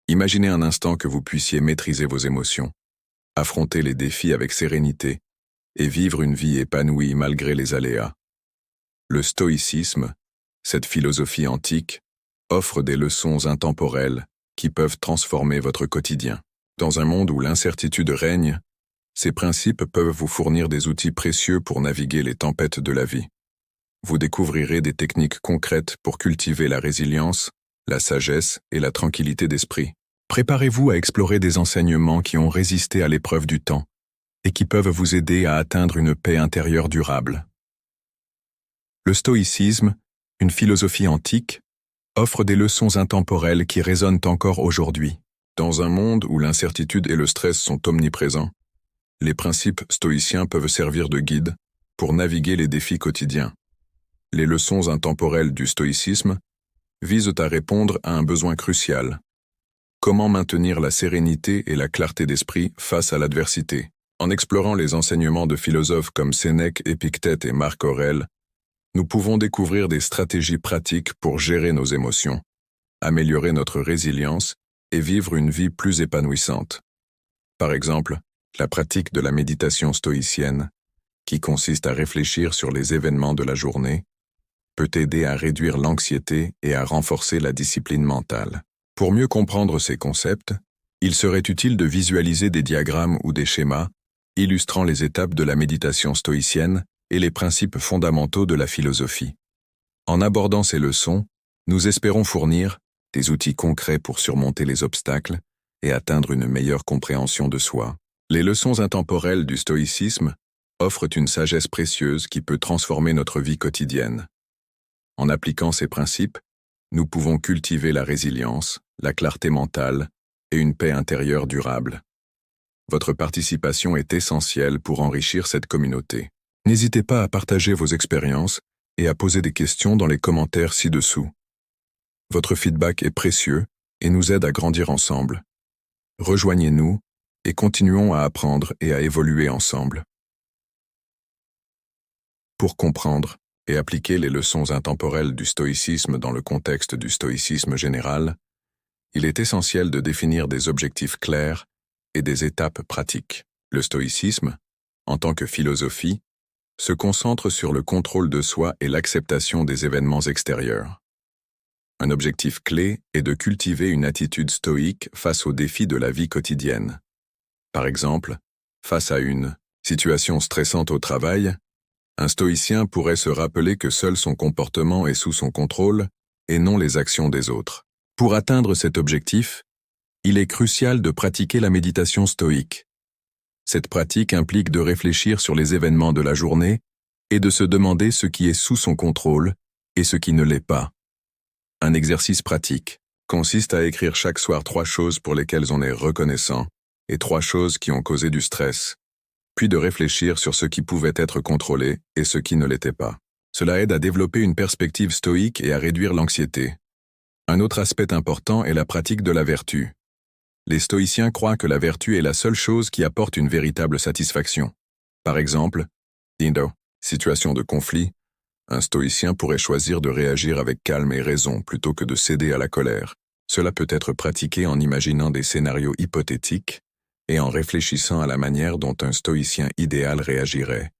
Imaginez un instant que vous puissiez maîtriser vos émotions, affronter les défis avec sérénité et vivre une vie épanouie malgré les aléas. Le stoïcisme, cette philosophie antique, offre des leçons intemporelles qui peuvent transformer votre quotidien. Dans un monde où l'incertitude règne, ces principes peuvent vous fournir des outils précieux pour naviguer les tempêtes de la vie. Vous découvrirez des techniques concrètes pour cultiver la résilience, la sagesse et la tranquillité d'esprit. Préparez-vous à explorer des enseignements qui ont résisté à l'épreuve du temps et qui peuvent vous aider à atteindre une paix intérieure durable. Le stoïcisme, une philosophie antique, offre des leçons intemporelles qui résonnent encore aujourd'hui. Dans un monde où l'incertitude et le stress sont omniprésents, les principes stoïciens peuvent servir de guide pour naviguer les défis quotidiens. Les leçons intemporelles du stoïcisme visent à répondre à un besoin crucial. Comment maintenir la sérénité et la clarté d'esprit face à l'adversité? En explorant les enseignements de philosophes comme Sénèque, Épictète et Marc Aurèle, nous pouvons découvrir des stratégies pratiques pour gérer nos émotions, améliorer notre résilience et vivre une vie plus épanouissante. Par exemple, la pratique de la méditation stoïcienne, qui consiste à réfléchir sur les événements de la journée, peut aider à réduire l'anxiété et à renforcer la discipline mentale. Pour mieux comprendre ces concepts, il serait utile de visualiser des diagrammes ou des schémas illustrant les étapes de la méditation stoïcienne et les principes fondamentaux de la philosophie. En abordant ces leçons, nous espérons fournir des outils concrets pour surmonter les obstacles et atteindre une meilleure compréhension de soi. Les leçons intemporelles du stoïcisme offrent une sagesse précieuse qui peut transformer notre vie quotidienne. En appliquant ces principes, nous pouvons cultiver la résilience, la clarté mentale et une paix intérieure durable. Votre participation est essentielle pour enrichir cette communauté. N'hésitez pas à partager vos expériences et à poser des questions dans les commentaires ci-dessous. Votre feedback est précieux et nous aide à grandir ensemble. Rejoignez-nous et continuons à apprendre et à évoluer ensemble. Pour comprendre et appliquer les leçons intemporelles du stoïcisme dans le contexte du stoïcisme général, il est essentiel de définir des objectifs clairs et des étapes pratiques. Le stoïcisme, en tant que philosophie, se concentre sur le contrôle de soi et l'acceptation des événements extérieurs. Un objectif clé est de cultiver une attitude stoïque face aux défis de la vie quotidienne. Par exemple, face à une situation stressante au travail, un stoïcien pourrait se rappeler que seul son comportement est sous son contrôle et non les actions des autres. Pour atteindre cet objectif, il est crucial de pratiquer la méditation stoïque. Cette pratique implique de réfléchir sur les événements de la journée et de se demander ce qui est sous son contrôle et ce qui ne l'est pas. Un exercice pratique consiste à écrire chaque soir 3 choses pour lesquelles on est reconnaissant et 3 choses qui ont causé du stress, puis de réfléchir sur ce qui pouvait être contrôlé et ce qui ne l'était pas. Cela aide à développer une perspective stoïque et à réduire l'anxiété. Un autre aspect important est la pratique de la vertu. Les stoïciens croient que la vertu est la seule chose qui apporte une véritable satisfaction. Par exemple, dans situation de conflit, un stoïcien pourrait choisir de réagir avec calme et raison plutôt que de céder à la colère. Cela peut être pratiqué en imaginant des scénarios hypothétiques et en réfléchissant à la manière dont un stoïcien idéal réagirait.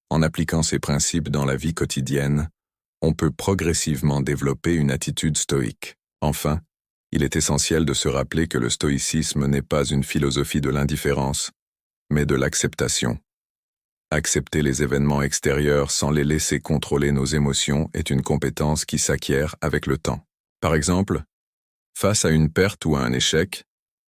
En appliquant ces principes dans la vie quotidienne, on peut progressivement développer une attitude stoïque. Enfin, il est essentiel de se rappeler que le stoïcisme n'est pas une philosophie de l'indifférence, mais de l'acceptation. Accepter les événements extérieurs sans les laisser contrôler nos émotions est une compétence qui s'acquiert avec le temps. Par exemple, face à une perte ou à un échec,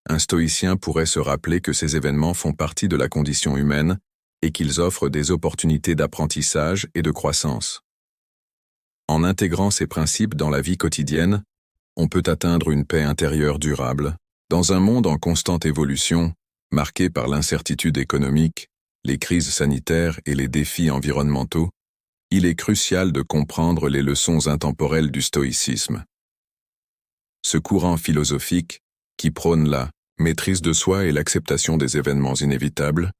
un stoïcien pourrait se rappeler que ces événements font partie de la condition humaine et qu'ils offrent des opportunités d'apprentissage et de croissance. En intégrant ces principes dans la vie quotidienne, on peut atteindre une paix intérieure durable. Dans un monde en constante évolution, marqué par l'incertitude économique, les crises sanitaires et les défis environnementaux, il est crucial de comprendre les leçons intemporelles du stoïcisme. Ce courant philosophique, qui prône la maîtrise de soi et l'acceptation des événements inévitables,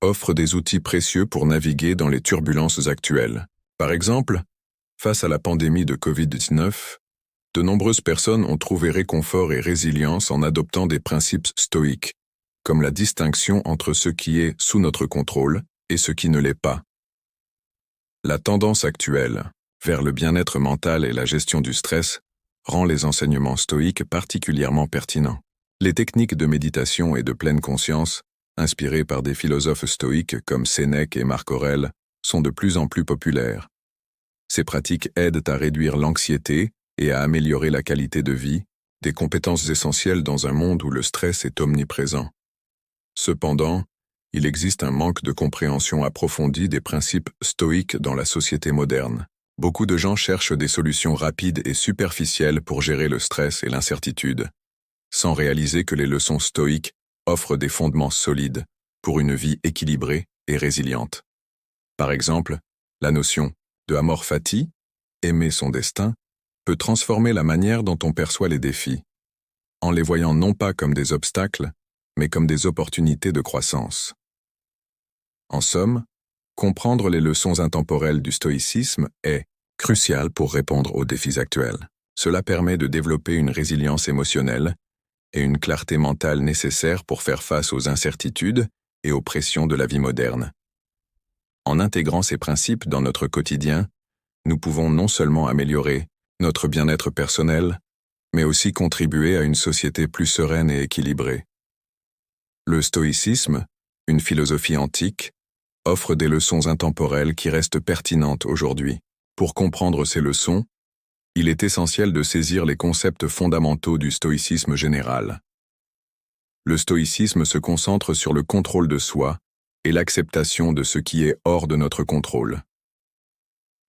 offre des outils précieux pour naviguer dans les turbulences actuelles. Par exemple, face à la pandémie de Covid-19, De nombreuses personnes ont trouvé réconfort et résilience en adoptant des principes stoïques, comme la distinction entre ce qui est sous notre contrôle et ce qui ne l'est pas. La tendance actuelle vers le bien-être mental et la gestion du stress rend les enseignements stoïques particulièrement pertinents. Les techniques de méditation et de pleine conscience, inspirées par des philosophes stoïques comme Sénèque et Marc Aurèle, sont de plus en plus populaires. Ces pratiques aident à réduire l'anxiété et à améliorer la qualité de vie, des compétences essentielles dans un monde où le stress est omniprésent. Cependant, il existe un manque de compréhension approfondie des principes stoïques dans la société moderne. Beaucoup de gens cherchent des solutions rapides et superficielles pour gérer le stress et l'incertitude, sans réaliser que les leçons stoïques offrent des fondements solides pour une vie équilibrée et résiliente. Par exemple, la notion de amor fati, aimer son destin, peut transformer la manière dont on perçoit les défis, en les voyant non pas comme des obstacles, mais comme des opportunités de croissance. En somme, comprendre les leçons intemporelles du stoïcisme est crucial pour répondre aux défis actuels. Cela permet de développer une résilience émotionnelle et une clarté mentale nécessaires pour faire face aux incertitudes et aux pressions de la vie moderne. En intégrant ces principes dans notre quotidien, nous pouvons non seulement améliorer notre bien-être personnel, mais aussi contribuer à une société plus sereine et équilibrée. Le stoïcisme, une philosophie antique, offre des leçons intemporelles qui restent pertinentes aujourd'hui. Pour comprendre ces leçons, il est essentiel de saisir les concepts fondamentaux du stoïcisme général. Le stoïcisme se concentre sur le contrôle de soi et l'acceptation de ce qui est hors de notre contrôle.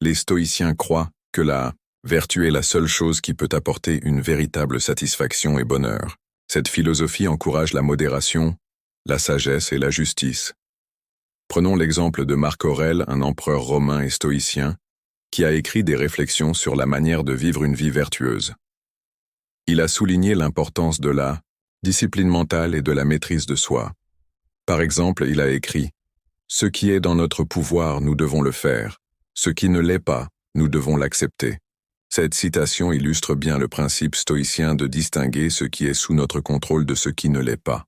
Les stoïciens croient que la vertu est la seule chose qui peut apporter une véritable satisfaction et bonheur. Cette philosophie encourage la modération, la sagesse et la justice. Prenons l'exemple de Marc Aurèle, un empereur romain et stoïcien, qui a écrit des réflexions sur la manière de vivre une vie vertueuse. Il a souligné l'importance de la discipline mentale et de la maîtrise de soi. Par exemple, il a écrit « Ce qui est dans notre pouvoir, nous devons le faire. Ce qui ne l'est pas, nous devons l'accepter. » Cette citation illustre bien le principe stoïcien de distinguer ce qui est sous notre contrôle de ce qui ne l'est pas.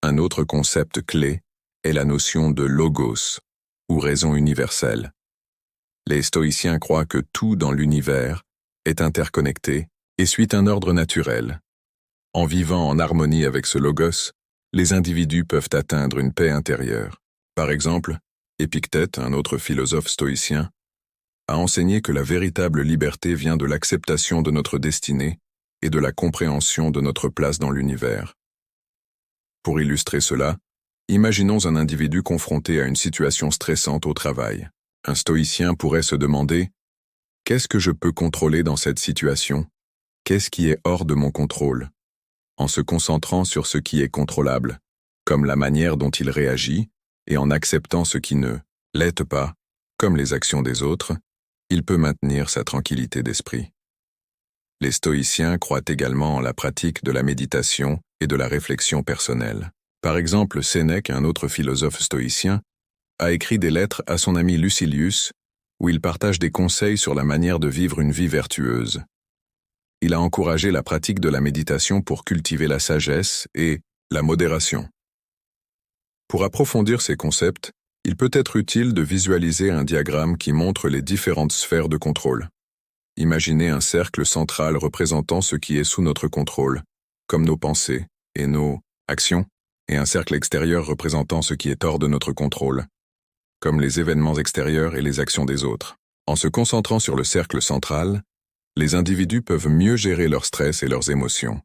Un autre concept clé est la notion de logos, ou raison universelle. Les stoïciens croient que tout dans l'univers est interconnecté et suit un ordre naturel. En vivant en harmonie avec ce logos, les individus peuvent atteindre une paix intérieure. Par exemple, Épictète, un autre philosophe stoïcien, a enseigné que la véritable liberté vient de l'acceptation de notre destinée et de la compréhension de notre place dans l'univers. Pour illustrer cela, imaginons un individu confronté à une situation stressante au travail. Un stoïcien pourrait se demander « Qu'est-ce que je peux contrôler dans cette situation? Qu'est-ce qui est hors de mon contrôle ?» En se concentrant sur ce qui est contrôlable, comme la manière dont il réagit, et en acceptant ce qui ne l'est pas, comme les actions des autres, il peut maintenir sa tranquillité d'esprit. Les stoïciens croient également en la pratique de la méditation et de la réflexion personnelle. Par exemple, Sénèque, un autre philosophe stoïcien, a écrit des lettres à son ami Lucilius, où il partage des conseils sur la manière de vivre une vie vertueuse. Il a encouragé la pratique de la méditation pour cultiver la sagesse et la modération. Pour approfondir ces concepts, il peut être utile de visualiser un diagramme qui montre les différentes sphères de contrôle. Imaginez un cercle central représentant ce qui est sous notre contrôle, comme nos pensées et nos actions, et un cercle extérieur représentant ce qui est hors de notre contrôle, comme les événements extérieurs et les actions des autres. En se concentrant sur le cercle central, les individus peuvent mieux gérer leur stress et leurs émotions.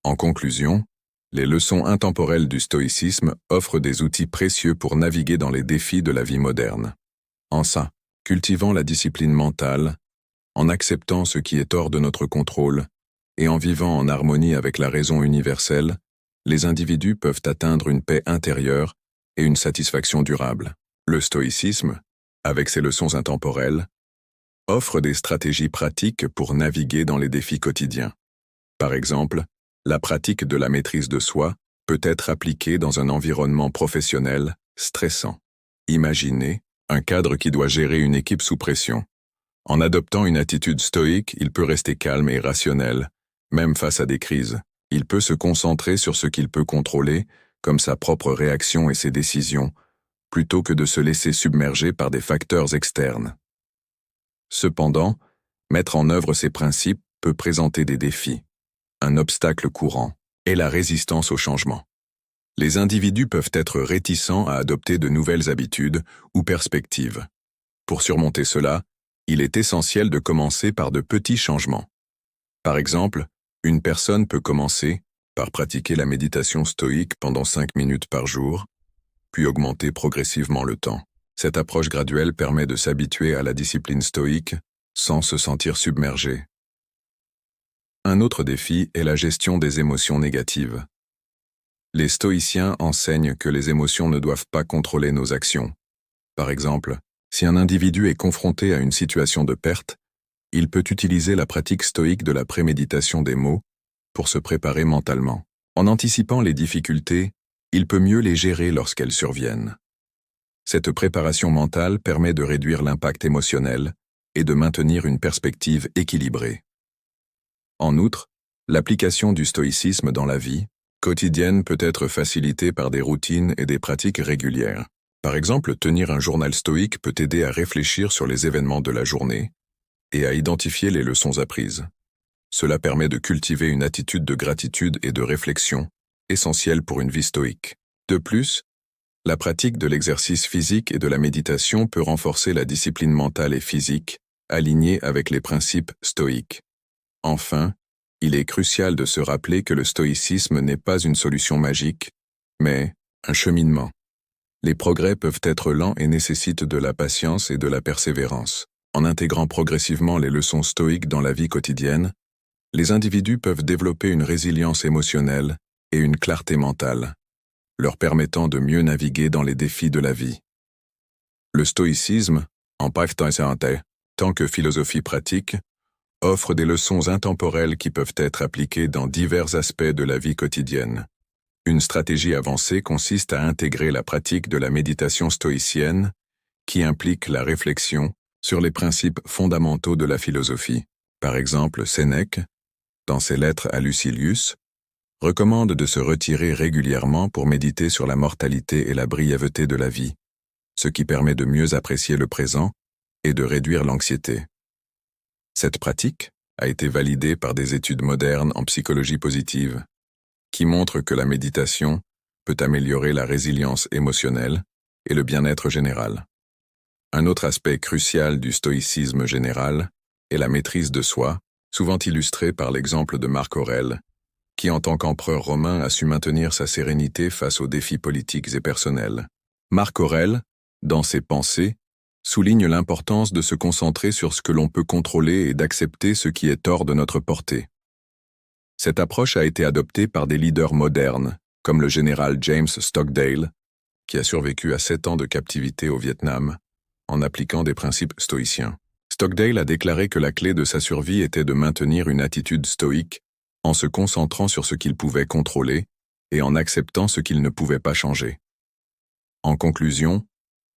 En conclusion, les leçons intemporelles du stoïcisme offrent des outils précieux pour naviguer dans les défis de la vie moderne. En ça, cultivant la discipline mentale, en acceptant ce qui est hors de notre contrôle, et en vivant en harmonie avec la raison universelle, les individus peuvent atteindre une paix intérieure et une satisfaction durable. Le stoïcisme, avec ses leçons intemporelles, offre des stratégies pratiques pour naviguer dans les défis quotidiens. Par exemple, la pratique de la maîtrise de soi peut être appliquée dans un environnement professionnel stressant. Imaginez un cadre qui doit gérer une équipe sous pression. En adoptant une attitude stoïque, il peut rester calme et rationnel, même face à des crises. Il peut se concentrer sur ce qu'il peut contrôler, comme sa propre réaction et ses décisions, plutôt que de se laisser submerger par des facteurs externes. Cependant, mettre en œuvre ces principes peut présenter des défis. Un obstacle courant est la résistance au changement. Les individus peuvent être réticents à adopter de nouvelles habitudes ou perspectives. Pour surmonter cela, il est essentiel de commencer par de petits changements. Par exemple, une personne peut commencer par pratiquer la méditation stoïque pendant 5 minutes par jour, puis augmenter progressivement le temps. Cette approche graduelle permet de s'habituer à la discipline stoïque sans se sentir submergé. Un autre défi est la gestion des émotions négatives. Les stoïciens enseignent que les émotions ne doivent pas contrôler nos actions. Par exemple, si un individu est confronté à une situation de perte, il peut utiliser la pratique stoïque de la préméditation des mots pour se préparer mentalement. En anticipant les difficultés, il peut mieux les gérer lorsqu'elles surviennent. Cette préparation mentale permet de réduire l'impact émotionnel et de maintenir une perspective équilibrée. En outre, l'application du stoïcisme dans la vie quotidienne peut être facilitée par des routines et des pratiques régulières. Par exemple, tenir un journal stoïque peut aider à réfléchir sur les événements de la journée et à identifier les leçons apprises. Cela permet de cultiver une attitude de gratitude et de réflexion, essentielle pour une vie stoïque. De plus, la pratique de l'exercice physique et de la méditation peut renforcer la discipline mentale et physique, alignée avec les principes stoïques. Enfin, il est crucial de se rappeler que le stoïcisme n'est pas une solution magique, mais un cheminement. Les progrès peuvent être lents et nécessitent de la patience et de la persévérance. En intégrant progressivement les leçons stoïques dans la vie quotidienne, les individus peuvent développer une résilience émotionnelle et une clarté mentale, leur permettant de mieux naviguer dans les défis de la vie. Le stoïcisme, en tant que philosophie pratique, offre des leçons intemporelles qui peuvent être appliquées dans divers aspects de la vie quotidienne. Une stratégie avancée consiste à intégrer la pratique de la méditation stoïcienne, qui implique la réflexion sur les principes fondamentaux de la philosophie. Par exemple, Sénèque, dans ses lettres à Lucilius, recommande de se retirer régulièrement pour méditer sur la mortalité et la brièveté de la vie, ce qui permet de mieux apprécier le présent et de réduire l'anxiété. Cette pratique a été validée par des études modernes en psychologie positive, qui montrent que la méditation peut améliorer la résilience émotionnelle et le bien-être général. Un autre aspect crucial du stoïcisme général est la maîtrise de soi, souvent illustrée par l'exemple de Marc Aurèle, qui en tant qu'empereur romain a su maintenir sa sérénité face aux défis politiques et personnels. Marc Aurèle, dans ses pensées, souligne l'importance de se concentrer sur ce que l'on peut contrôler et d'accepter ce qui est hors de notre portée. Cette approche a été adoptée par des leaders modernes, comme le général James Stockdale, qui a survécu à 7 ans de captivité au Vietnam, en appliquant des principes stoïciens. Stockdale a déclaré que la clé de sa survie était de maintenir une attitude stoïque en se concentrant sur ce qu'il pouvait contrôler et en acceptant ce qu'il ne pouvait pas changer. En conclusion,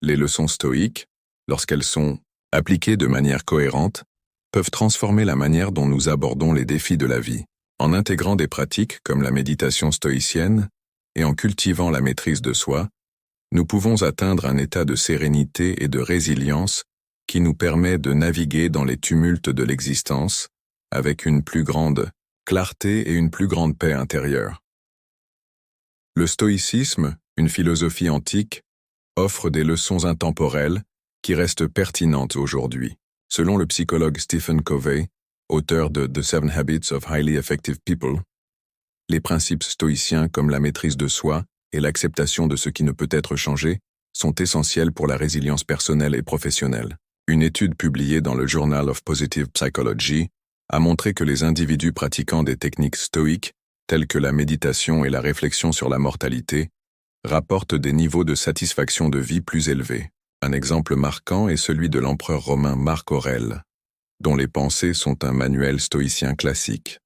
les leçons stoïques, lorsqu'elles sont appliquées de manière cohérente, peuvent transformer la manière dont nous abordons les défis de la vie. En intégrant des pratiques comme la méditation stoïcienne et en cultivant la maîtrise de soi, nous pouvons atteindre un état de sérénité et de résilience qui nous permet de naviguer dans les tumultes de l'existence avec une plus grande clarté et une plus grande paix intérieure. Le stoïcisme, une philosophie antique, offre des leçons intemporelles qui restent pertinentes aujourd'hui. Selon le psychologue Stephen Covey, auteur de The 7 Habits of Highly Effective People, les principes stoïciens comme la maîtrise de soi et l'acceptation de ce qui ne peut être changé sont essentiels pour la résilience personnelle et professionnelle. Une étude publiée dans le Journal of Positive Psychology a montré que les individus pratiquant des techniques stoïques, telles que la méditation et la réflexion sur la mortalité, rapportent des niveaux de satisfaction de vie plus élevés. Un exemple marquant est celui de l'empereur romain Marc Aurèle, dont les pensées sont un manuel stoïcien classique.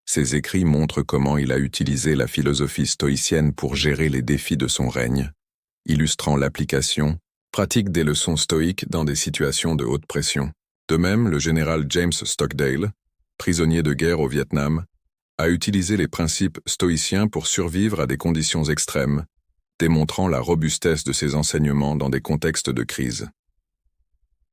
Ses écrits montrent comment il a utilisé la philosophie stoïcienne pour gérer les défis de son règne, illustrant l'application pratique des leçons stoïques dans des situations de haute pression. De même, le général James Stockdale, prisonnier de guerre au Vietnam, a utilisé les principes stoïciens pour survivre à des conditions extrêmes, démontrant la robustesse de ses enseignements dans des contextes de crise.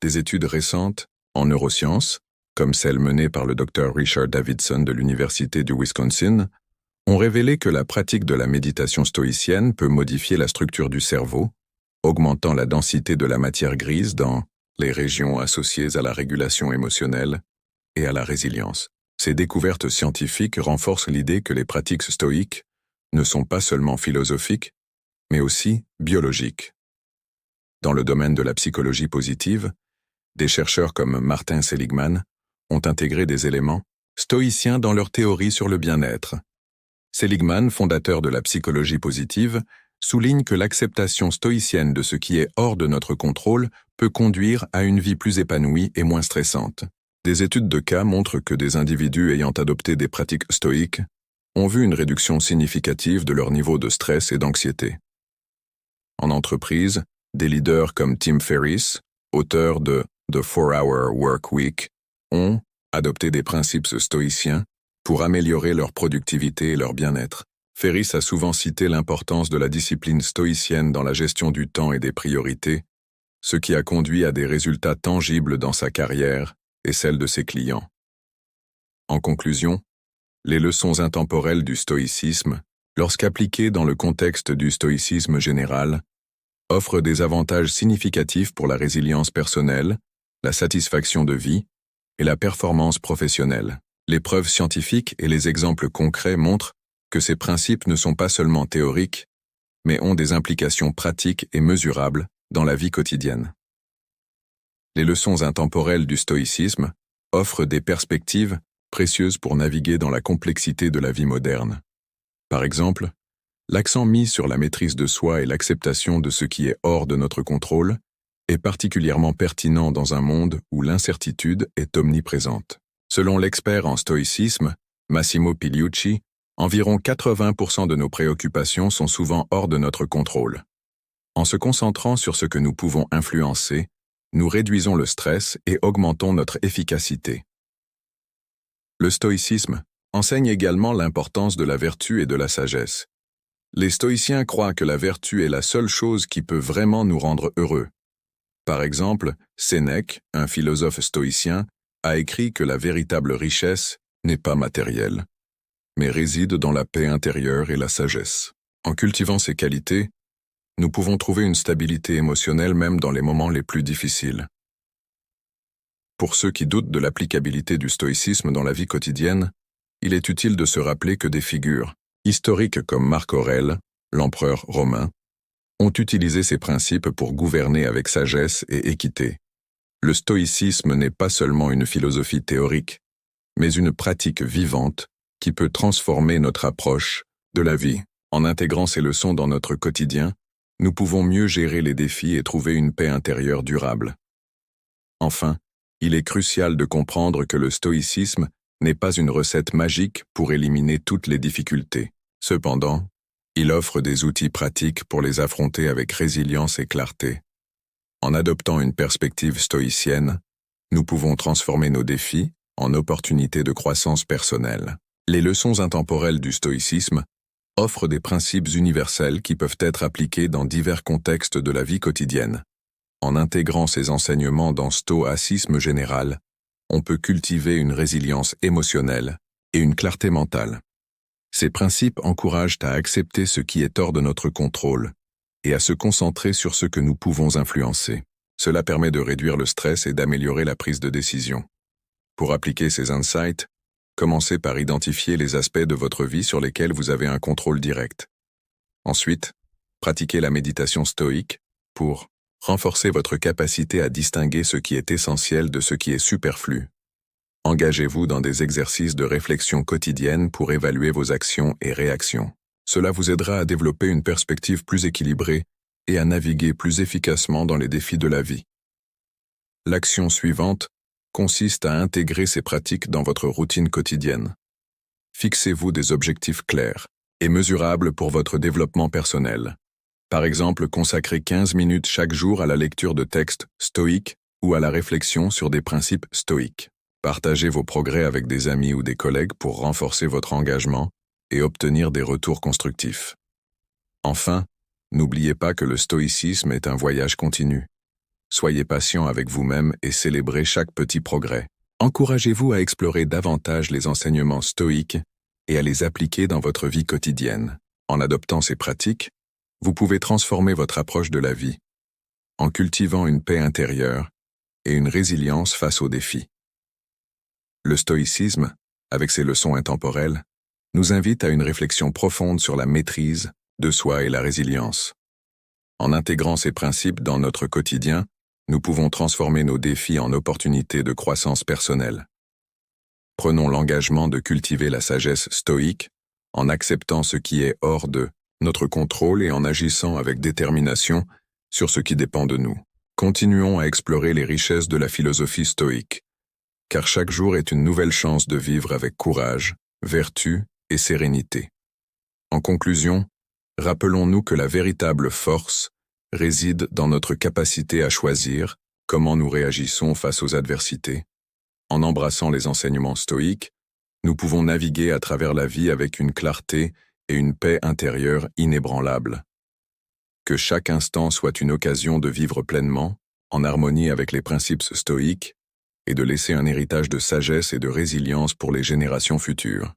Des études récentes, en neurosciences, comme celle menée par le Dr Richard Davidson de l'Université du Wisconsin, ont révélé que la pratique de la méditation stoïcienne peut modifier la structure du cerveau, augmentant la densité de la matière grise dans les régions associées à la régulation émotionnelle et à la résilience. Ces découvertes scientifiques renforcent l'idée que les pratiques stoïques ne sont pas seulement philosophiques, mais aussi biologiques. Dans le domaine de la psychologie positive, des chercheurs comme Martin Seligman ont intégré des éléments stoïciens dans leur théorie sur le bien-être. Seligman, fondateur de la psychologie positive, souligne que l'acceptation stoïcienne de ce qui est hors de notre contrôle peut conduire à une vie plus épanouie et moins stressante. Des études de cas montrent que des individus ayant adopté des pratiques stoïques ont vu une réduction significative de leur niveau de stress et d'anxiété. En entreprise, des leaders comme Tim Ferriss, auteur de The 4-Hour Work Week, ont adopté des principes stoïciens pour améliorer leur productivité et leur bien-être. Ferriss a souvent cité l'importance de la discipline stoïcienne dans la gestion du temps et des priorités, ce qui a conduit à des résultats tangibles dans sa carrière et celle de ses clients. En conclusion, les leçons intemporelles du stoïcisme, lorsqu'appliquées dans le contexte du stoïcisme général, offrent des avantages significatifs pour la résilience personnelle, la satisfaction de vie et la performance professionnelle. Les preuves scientifiques et les exemples concrets montrent que ces principes ne sont pas seulement théoriques, mais ont des implications pratiques et mesurables dans la vie quotidienne. Les leçons intemporelles du stoïcisme offrent des perspectives précieuses pour naviguer dans la complexité de la vie moderne. Par exemple, l'accent mis sur la maîtrise de soi et l'acceptation de ce qui est hors de notre contrôle est particulièrement pertinent dans un monde où l'incertitude est omniprésente. Selon l'expert en stoïcisme, Massimo Pigliucci, environ 80% de nos préoccupations sont souvent hors de notre contrôle. En se concentrant sur ce que nous pouvons influencer, nous réduisons le stress et augmentons notre efficacité. Le stoïcisme enseigne également l'importance de la vertu et de la sagesse. Les stoïciens croient que la vertu est la seule chose qui peut vraiment nous rendre heureux. Par exemple, Sénèque, un philosophe stoïcien, a écrit que la véritable richesse n'est pas matérielle, mais réside dans la paix intérieure et la sagesse. En cultivant ces qualités, nous pouvons trouver une stabilité émotionnelle même dans les moments les plus difficiles. Pour ceux qui doutent de l'applicabilité du stoïcisme dans la vie quotidienne, il est utile de se rappeler que des figures historiques comme Marc Aurèle, l'empereur romain, ont utilisé ces principes pour gouverner avec sagesse et équité. Le stoïcisme n'est pas seulement une philosophie théorique, mais une pratique vivante qui peut transformer notre approche de la vie. En intégrant ces leçons dans notre quotidien, nous pouvons mieux gérer les défis et trouver une paix intérieure durable. Enfin, il est crucial de comprendre que le stoïcisme n'est pas une recette magique pour éliminer toutes les difficultés. Cependant, il offre des outils pratiques pour les affronter avec résilience et clarté. En adoptant une perspective stoïcienne, nous pouvons transformer nos défis en opportunités de croissance personnelle. Les leçons intemporelles du stoïcisme offrent des principes universels qui peuvent être appliqués dans divers contextes de la vie quotidienne. En intégrant ces enseignements dans stoïcisme général, on peut cultiver une résilience émotionnelle et une clarté mentale. Ces principes encouragent à accepter ce qui est hors de notre contrôle et à se concentrer sur ce que nous pouvons influencer. Cela permet de réduire le stress et d'améliorer la prise de décision. Pour appliquer ces insights, commencez par identifier les aspects de votre vie sur lesquels vous avez un contrôle direct. Ensuite, pratiquez la méditation stoïque pour renforcer votre capacité à distinguer ce qui est essentiel de ce qui est superflu. Engagez-vous dans des exercices de réflexion quotidienne pour évaluer vos actions et réactions. Cela vous aidera à développer une perspective plus équilibrée et à naviguer plus efficacement dans les défis de la vie. L'action suivante consiste à intégrer ces pratiques dans votre routine quotidienne. Fixez-vous des objectifs clairs et mesurables pour votre développement personnel. Par exemple, consacrez 15 minutes chaque jour à la lecture de textes stoïques ou à la réflexion sur des principes stoïques. Partagez vos progrès avec des amis ou des collègues pour renforcer votre engagement et obtenir des retours constructifs. Enfin, n'oubliez pas que le stoïcisme est un voyage continu. Soyez patient avec vous-même et célébrez chaque petit progrès. Encouragez-vous à explorer davantage les enseignements stoïques et à les appliquer dans votre vie quotidienne. En adoptant ces pratiques, vous pouvez transformer votre approche de la vie, en cultivant une paix intérieure et une résilience face aux défis. Le stoïcisme, avec ses leçons intemporelles, nous invite à une réflexion profonde sur la maîtrise de soi et la résilience. En intégrant ces principes dans notre quotidien, nous pouvons transformer nos défis en opportunités de croissance personnelle. Prenons l'engagement de cultiver la sagesse stoïque en acceptant ce qui est hors de notre contrôle et en agissant avec détermination sur ce qui dépend de nous. Continuons à explorer les richesses de la philosophie stoïque, car chaque jour est une nouvelle chance de vivre avec courage, vertu et sérénité. En conclusion, rappelons-nous que la véritable force réside dans notre capacité à choisir comment nous réagissons face aux adversités. En embrassant les enseignements stoïques, nous pouvons naviguer à travers la vie avec une clarté et une paix intérieure inébranlables. Que chaque instant soit une occasion de vivre pleinement, en harmonie avec les principes stoïques, et de laisser un héritage de sagesse et de résilience pour les générations futures.